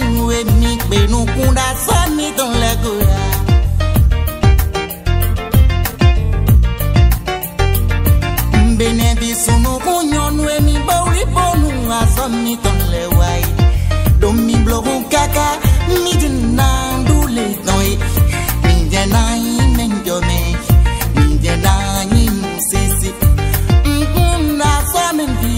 nous et mi pe nous kunda sami dans la goya. Benebi sunu kunyo nous et mi bauli bonu asami dans le wai. Domi blogu kaka mi dinandu le noi. Mi denai menjome. Mi denai musisi. Nkunda sami bi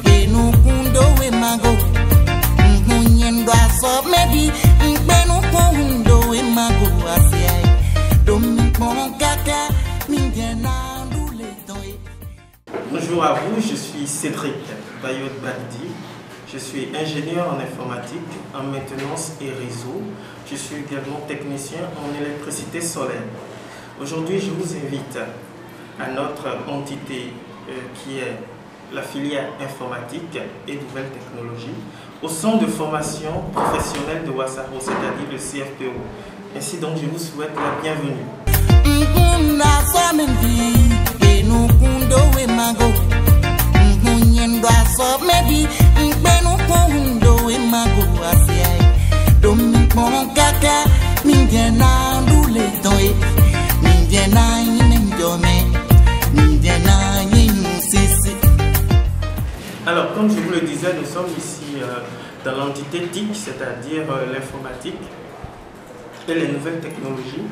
pe nous kundo we mago. Maybe bonjour à vous, je suis Cédric Bayot Baldi. Je suis ingénieur en informatique, en maintenance et réseau. Je suis également technicien en électricité solaire. Aujourd'hui, je vous invite à notre entité qui est la filière informatique et nouvelles technologies au centre de formation professionnelle de Ouassaro, c'est-à-dire le CFPO. Ainsi donc, je vous souhaite la bienvenue. Alors, comme je vous le disais, nous sommes ici dans l'entité TIC, c'est-à-dire l'informatique et les nouvelles technologies.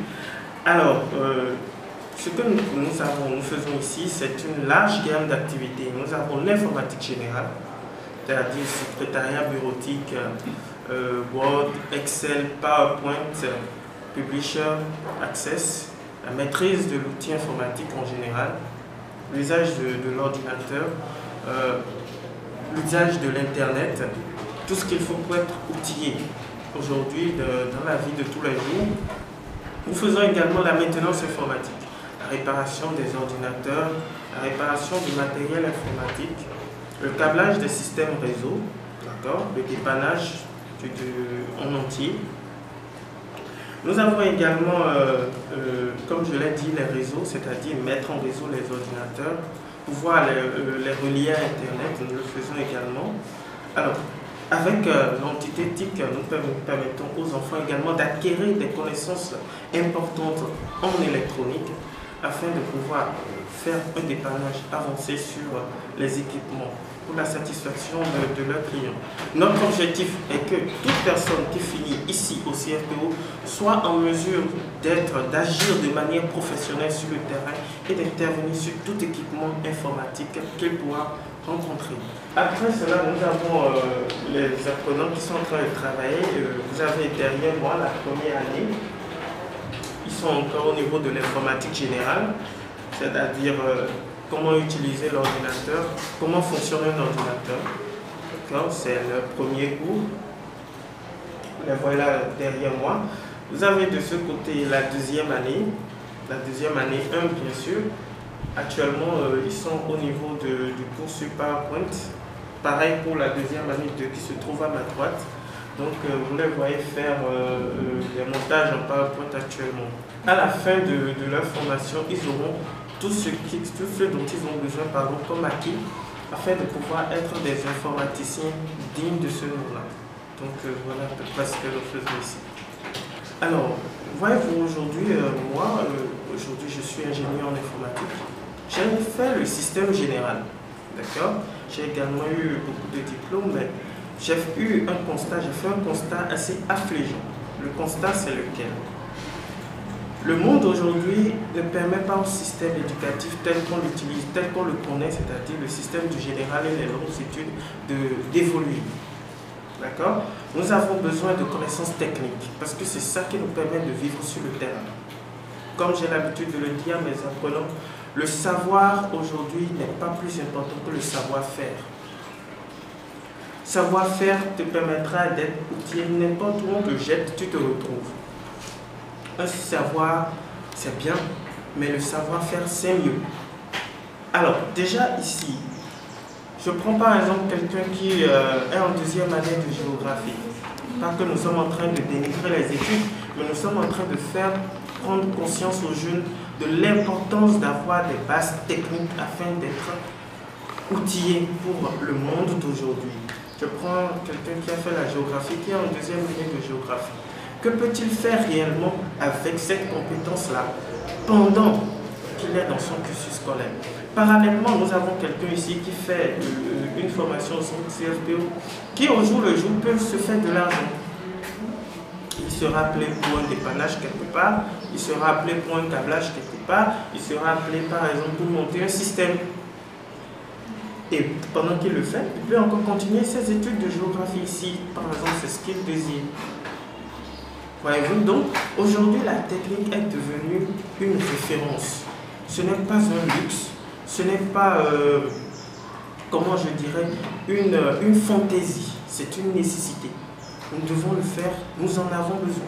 Alors, ce que nous faisons ici, c'est une large gamme d'activités. Nous avons l'informatique générale, c'est-à-dire secrétariat bureautique, Word, Excel, PowerPoint, Publisher, Access, la maîtrise de l'outil informatique en général, l'usage de l'ordinateur, l'usage de l'Internet, tout ce qu'il faut pour être outillé aujourd'hui dans la vie de tous les jours. Nous faisons également la maintenance informatique, la réparation des ordinateurs, la réparation du matériel informatique, le câblage des systèmes réseau, le dépannage en entier. Nous avons également, comme je l'ai dit, les réseaux, c'est-à-dire mettre en réseau les ordinateurs, pouvoir les relier à Internet, nous le faisons également. Alors, avec l'entité TIC, nous permettons aux enfants également d'acquérir des connaissances importantes en électronique afin de pouvoir faire un dépannage avancé sur les équipements pour la satisfaction de leurs clients. Notre objectif est que toute personne qui finit ici au CFPO soit en mesure d'agir de manière professionnelle sur le terrain et d'intervenir sur tout équipement informatique qu'il pourra rencontrer. Après cela, nous avons les apprenants qui sont en train de travailler. Vous avez derrière moi la première année. Ils sont encore au niveau de l'informatique générale, c'est-à-dire comment utiliser l'ordinateur, comment fonctionne un ordinateur. C'est le premier cours. Les voilà derrière moi. Vous avez de ce côté la deuxième année 1 bien sûr. Actuellement, ils sont au niveau du cours sur PowerPoint. Pareil pour la deuxième année 2 qui se trouve à ma droite. Donc, vous les voyez faire des montages en PowerPoint actuellement. À la fin de leur formation, ils auront tout ce dont ils ont besoin comme acquis afin de pouvoir être des informaticiens dignes de ce nom-là. Donc, voilà à peu près ce que nous faisons ici. Alors, voyez-vous, aujourd'hui, aujourd'hui, je suis ingénieur en informatique. J'ai fait le système général, d'accord? J'ai également eu beaucoup de diplômes, mais j'ai fait un constat assez affligeant. Le constat, c'est lequel? Le monde aujourd'hui ne permet pas au système éducatif tel qu'on l'utilise, tel qu'on le connaît, c'est-à-dire le système du général et les longues études, d'évoluer. D'accord? Nous avons besoin de connaissances techniques parce que c'est ça qui nous permet de vivre sur le terrain. Comme j'ai l'habitude de le dire à mes apprenants, le savoir aujourd'hui n'est pas plus important que le savoir-faire. Savoir-faire te permettra d'être outillé n'importe où on te jette, tu te retrouves. Un savoir, c'est bien, mais le savoir-faire, c'est mieux. Alors, déjà ici, je prends par exemple quelqu'un qui est en deuxième année de géographie. Pas que nous sommes en train de dénigrer les études, mais nous sommes en train de faire prendre conscience aux jeunes de l'importance d'avoir des bases techniques afin d'être outillés pour le monde d'aujourd'hui. Je prends quelqu'un qui a fait la géographie, qui est en deuxième année de géographie. Que peut-il faire réellement avec cette compétence-là pendant qu'il est dans son cursus scolaire? Parallèlement, nous avons quelqu'un ici qui fait une formation au centre CFPO, qui au jour le jour peut se faire de l'argent. Il sera appelé pour un dépannage quelque part, il sera appelé pour un câblage quelque part, il sera appelé par exemple pour monter un système. Et pendant qu'il le fait, il peut encore continuer ses études de géographie ici, par exemple, c'est ce qu'il désire. Voyez-vous, donc aujourd'hui la technique est devenue une référence. Ce n'est pas un luxe, ce n'est pas, comment je dirais, une fantaisie, c'est une nécessité. Nous devons le faire, nous en avons besoin.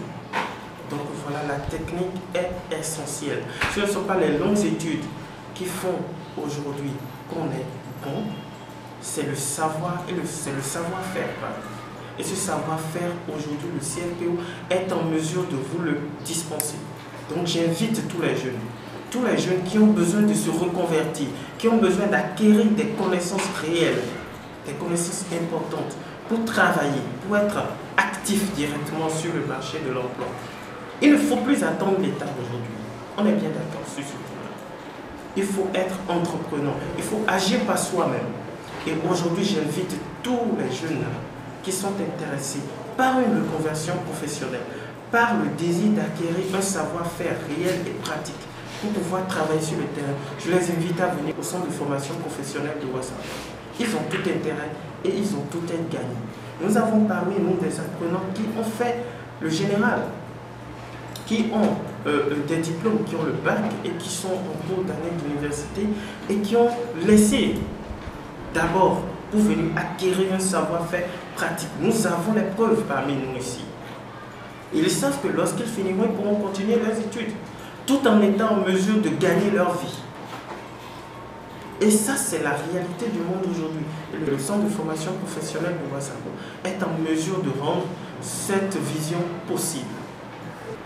Donc voilà, la technique est essentielle. Ce ne sont pas les longues études qui font aujourd'hui qu'on est bon, c'est le savoir et c'est le savoir-faire. Et ce savoir-faire, aujourd'hui, le CFPO est en mesure de vous le dispenser. Donc j'invite tous les jeunes qui ont besoin de se reconvertir, qui ont besoin d'acquérir des connaissances réelles, des connaissances importantes pour travailler, pour être actifs directement sur le marché de l'emploi. Il ne faut plus attendre l'État aujourd'hui. On est bien d'accord sur ce point-là. Il faut être entrepreneur, il faut agir par soi-même. Et aujourd'hui, j'invite tous les jeunes qui sont intéressés par une reconversion professionnelle, par le désir d'acquérir un savoir-faire réel et pratique pour pouvoir travailler sur le terrain. Je les invite à venir au centre de formation professionnelle de Ouassabo. Ils ont tout intérêt et ils ont tout être gagnés. Nous avons parmi nous des apprenants qui ont fait le général, qui ont des diplômes, qui ont le bac et qui sont en cours d'année d'université et qui ont laissé d'abord pour venir acquérir un savoir-faire pratique. Nous avons les preuves parmi nous ici. Ils savent que lorsqu'ils finiront, ils pourront continuer leurs études, tout en étant en mesure de gagner leur vie. Et ça, c'est la réalité du monde aujourd'hui. Le centre de formation professionnelle de Ouassabo est en mesure de rendre cette vision possible.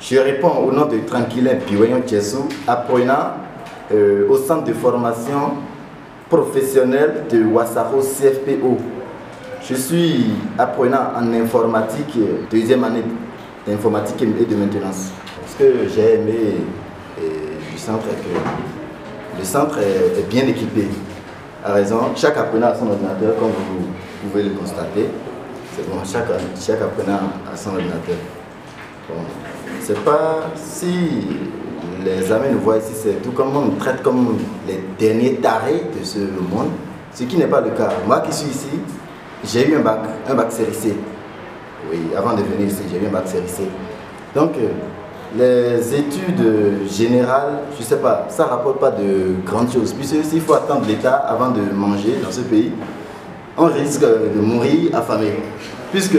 Je réponds au nom de Tranquillin Piwayon Tchessou, apprenant au centre de formation professionnelle de Ouassabo CFPO. Je suis apprenant en informatique, deuxième année d'informatique et de maintenance. Ce que j'ai aimé du centre est que le centre est bien équipé. À raison, chaque apprenant a son ordinateur, comme vous pouvez le constater. C'est bon, chaque apprenant a son ordinateur. Bon, c'est pas si les amis nous voient ici, c'est tout comme on nous traite comme les derniers tarés de ce monde, ce qui n'est pas le cas. Moi qui suis ici, j'ai eu un bac série C. Oui, avant de venir ici, j'ai eu un bac série C. Donc, les études générales, je ne sais pas, ça ne rapporte pas de grandes choses. Puisque s'il faut attendre l'État avant de manger dans ce pays, on risque de mourir affamé. Puisque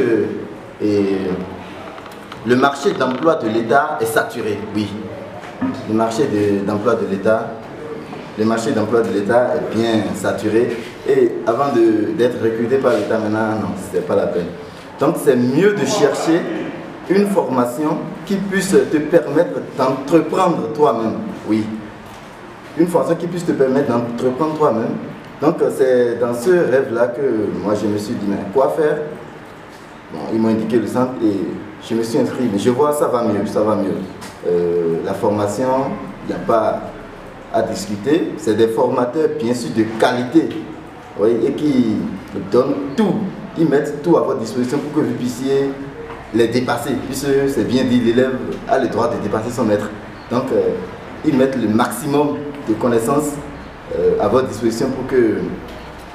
le marché d'emploi de l'État est saturé, oui. Le marché d'emploi de l'État est bien saturé. Et avant d'être recruté par l'État maintenant, non, ce n'est pas la peine. Donc c'est mieux de chercher une formation qui puisse te permettre d'entreprendre toi-même. Oui. Une formation qui puisse te permettre d'entreprendre toi-même. Donc c'est dans ce rêve-là que moi je me suis dit, mais quoi faire? Bon, ils m'ont indiqué le centre et je me suis inscrit. Mais je vois, ça va mieux, ça va mieux. La formation, il n'y a pas à discuter. C'est des formateurs bien sûr de qualité. Oui, et qui donnent tout. Ils mettent tout à votre disposition pour que vous puissiez les dépasser, puisque c'est bien dit, l'élève a le droit de dépasser son maître. Donc, ils mettent le maximum de connaissances à votre disposition pour que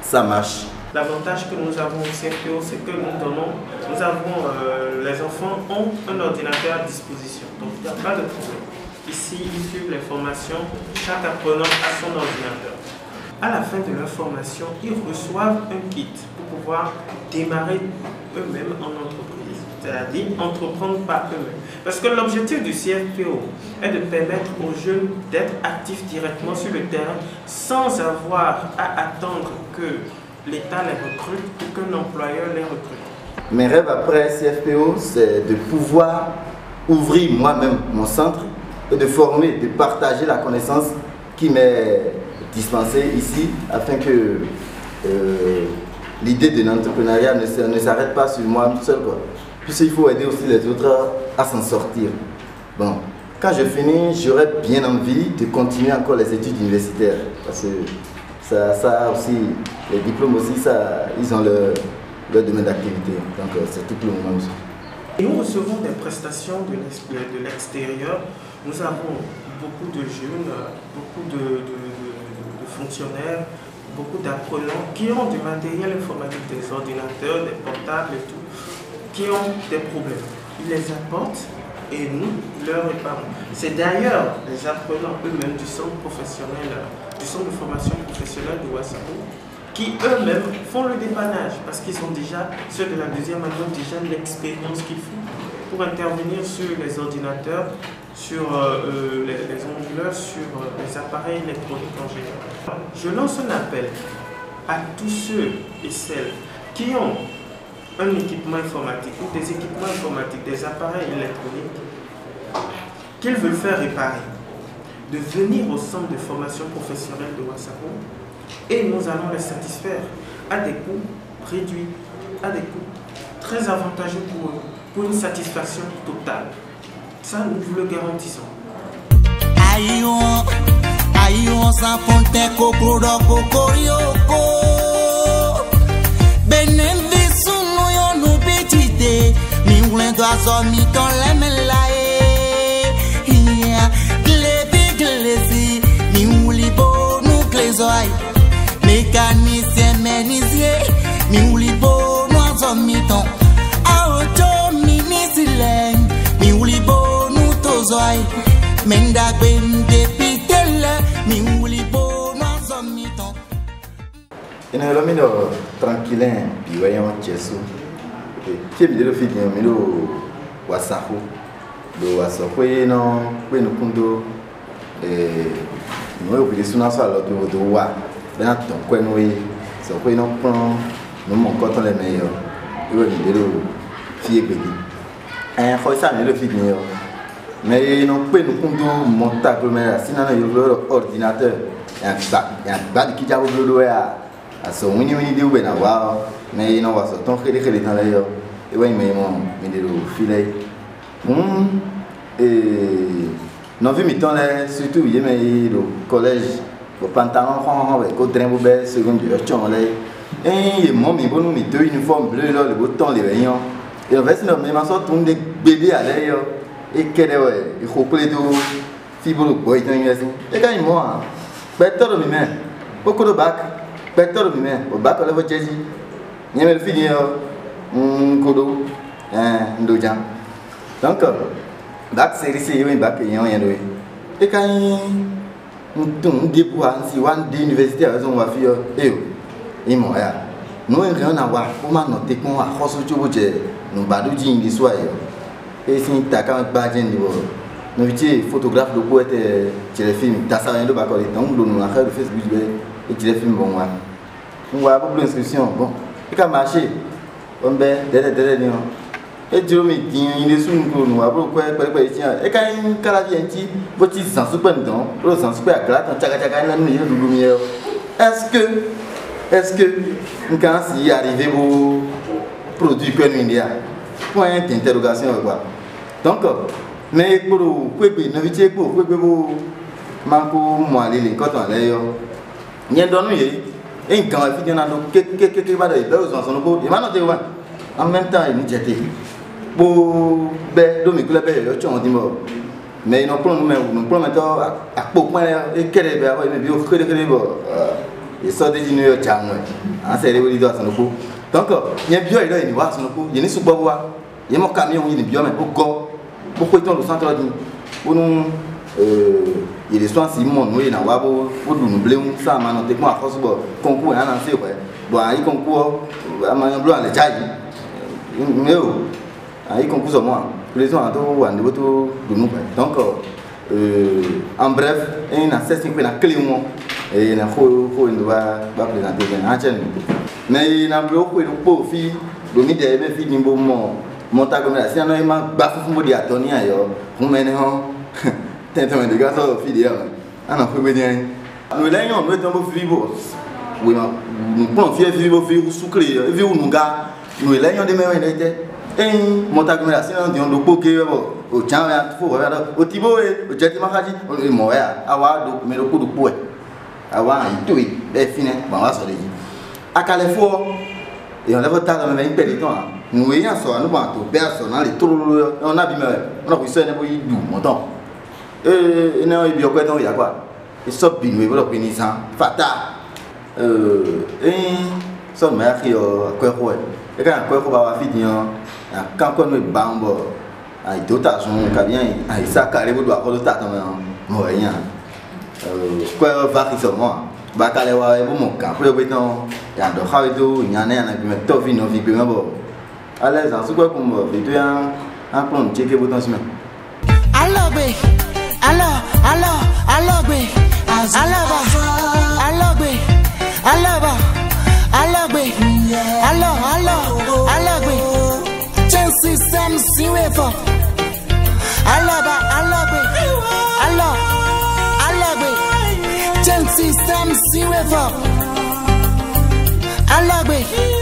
ça marche. L'avantage que nous avons au CFPO, c'est que les enfants ont un ordinateur à disposition. Donc, il n'y a pas de problème. Ici, ils suivent les formations, chaque apprenant a son ordinateur. À la fin de leur formation, ils reçoivent un kit pour pouvoir démarrer eux-mêmes en entreprise, c'est-à-dire entreprendre par eux-mêmes. Parce que l'objectif du CFPO est de permettre aux jeunes d'être actifs directement sur le terrain sans avoir à attendre que l'État les recrute ou qu'un employeur les recrute. Mes rêves après CFPO, c'est de pouvoir ouvrir moi-même mon centre et de former, de partager la connaissance qui m'est dispensée ici afin que l'idée de l'entrepreneuriat ne s'arrête pas sur moi seul, quoi. Puisqu'il faut aider aussi les autres à s'en sortir. Bon, quand je finis, j'aurais bien envie de continuer encore les études universitaires. Parce que ça aussi, les diplômes aussi, ils ont leur domaine d'activité. Donc c'est tout le moment aussi. Et nous recevons des prestations de l'extérieur. Nous avons beaucoup de jeunes, beaucoup de fonctionnaires, beaucoup d'apprenants qui ont du matériel informatique, des ordinateurs, des portables et tout, qui ont des problèmes. Ils les apportent et nous leur épargnons. C'est d'ailleurs les apprenants eux-mêmes du centre professionnel, du centre de formation professionnelle de Ouassako, qui eux-mêmes font le dépannage parce qu'ils ont déjà, ceux de la deuxième année, ont déjà l'expérience qu'il faut pour intervenir sur les ordinateurs, sur les onduleurs, sur les appareils électroniques en général. Je lance un appel à tous ceux et celles qui ont un équipement informatique ou des équipements informatiques, des appareils électroniques qu'ils veulent faire réparer, de venir au centre de formation professionnelle de Ouassako et nous allons les satisfaire à des coûts réduits, à des coûts très avantageux pour eux, pour une satisfaction totale. Ça, nous vous le garantissons. Aïon sans fontaine, coco do coco yoko. Benem visu nous nous petite. Mi oulen doit mi ton l'aime lae. Glesi, mi ouli bo nous clésoy. Mécanicien ménisier, mi ouli bo nous en mi ton. Auto minisileng, mi ouli bo nous tozoy. Menda ben depitele, mi ouli bo nous en mi ton. Et nous sommes tranquilles, puis voyons Tchessou. Qui est le fils de Milo Ouassako. Le Ouassako, nous kundo. Nous avons des souvenirs sur l'autre de Ouah. Nous avons des souvenirs nous manquons les meilleurs. Nous avons des filles qui ont des filles. Mais nous pouvons monter à l'agglomération. Sinon, nous avons un ordinateur. Il y a un bas qui a so mini de ube na wa mais non va so ton khele khele tan layo e wa mais mon mindelo filay et non vu mi ton là surtout il mais le collège au pantalon avec au train boubé seconde de chon là et mon mi bon mi deux uniforme bleu là le bouton les veillants et on va se nommer ma sorte de bébé à l'air et quel est ouais il faut que les deux fibre boy tan yasi et quand moi better mi mais beaucoup de bac Pector bi mais au bac on va tchési ñemel fini kodo ndojan donc bac série c'est un bac yon yendo et quand on début si one de université on va faire et moi ya nous rien à voir comment noter qu'on a reçu tout budget nous badou jing di soir et si ta quand ba jing di nous étions photographe de poète téléfilm ta ça rien de bac on nous a fait le Facebook et téléfilm bon moi on va avoir l'inscription bon et quand marcher on ben derrière nous et Dieu me dit il est sous nous va pourquoi ici et quand il calavie anti votre sans super dedans le sans super là tant tchaka là nous il lumière est-ce que quand si arriver au produit que nous India point d'interrogation quoi donc mais pour quoi ne vite pour manco moi les quand on là yo n'y donne et quand il y a quelques va de besoin son ko il m'a noté en même temps il nous jeté pour ben do mi kula be yo chon di mo mais non pour nous promettre à point et quel be aba me bio khede bo et ça de dino yo chang en série oui do son ko donc il y a bio il wa son ko il ni su bobo wa il mo camion il ni bio mais go beaucoup ton le centre di nous il est soit Simon nous na wa bo nous bleu ça ma noté moi force bo concours en lancé ouais bon il concours à ma blanc les jai mais il concours sur moi les gens ont un niveau tout de nous donc en bref il a 16 qui na clé moi et il a faut il doit présenter en chaîne mais il a beaucoup de pauvres filles le midi mes filles nimbo mon agglomération non il m'a bafou mo di atonia yo on mène Tentement de gars au fidèle. Ah non, faut bien. Nous là, on doit tomber frigo. oui, nous prenons vivre sucré, vivre nous gars, nous les gens de mes et montagne sinon on doit poker au tien au tibo au jeté mahaji au moya awa do mais le coup de poids awa tout est fini bon là ça dit à Carrefour et on a voté dans même période nous ayant ça nous pas tout personne les tout on a bien on a vu ça n'est pas du montant et non il bien quoi donc il y a quoi et ça bien mais voilà bien ça fata et ça m'a qui quoi quoi et quand quoi quoi va finir quand on est bambo ay dotation kabien ay ça carré vous doit le tata moyen quoi va qui ça moi ba kale wa e mo ka pre beton ya do khawe do nyane na bi to vi no vi bi mo à l'aise en ce quoi comme vidéo un plan checker bouton semaine alors be alors be alors be system si we for alaba system si we for alaba